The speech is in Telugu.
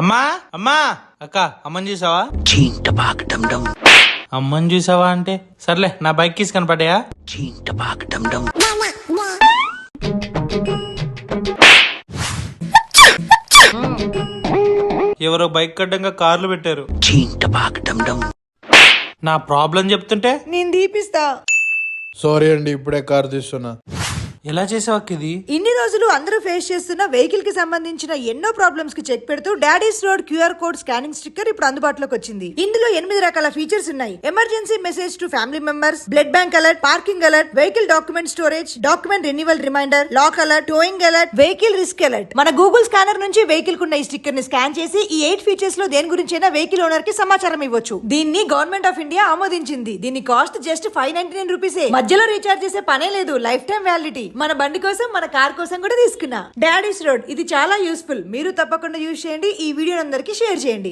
అమ్మా అమ్మా అక్క అమ్మని చూసావా? అమ్మని చూసావా అంటే సర్లే, నా బైక్ కీస్ కనపడ్డాయా? ఎవరో బైక్ కడ్డంగా కార్లు పెట్టారు. నా ప్రాబ్లం చెప్తుంటే నేను దీపిస్తా. సారీ అండి, ఇప్పుడే కార్ తీస్తున్నా. ఎలా చేసావు ఇది? ఇన్ని రోజులు అందరూ ఫేస్ చేస్తున్న వెహికల్ కి సంబంధించిన ఎన్నో ప్రాబ్లమ్స్ కి చెక్ పెడుతూ daddy's road QR code scanning sticker ఇప్పుడు అందుబాటులోకి వచ్చింది. ఇందులో 8 రకాల ఫీచర్స్ ఉన్నాయి. Emergency message to family members, blood bank alert, parking alert, vehicle document storage, document renewal reminder, lock alert, towing alert, vehicle risk alert. మన గూగుల్ స్కానర్ నుంచి వెహికల్ కున్న ఈ స్టిక్కర్ ని స్కాన్ చేసి ఈ 8 ఫీచర్స్ లో దేని గురించైనా వెహికల్ ఓనర్ కి సమాచారం ఇవ్వచ్చు. దీన్ని గవర్నమెంట్ ఆఫ్ ఇండియా ఆమోదించింది. దీని కాస్ట్ జస్ట్ 599 రూపీసే. మధ్యలో రీఛార్జ్ చేసే పనే లేదు. Life time validity. మన బండి కోసం, మన కార్ కోసం కూడా తీసుకున్నా. డాడీస్ రోడ్ ఇది చాలా యూస్ఫుల్. మీరు తప్పకుండా యూజ్ చేయండి. ఈ వీడియో అందరికి షేర్ చేయండి.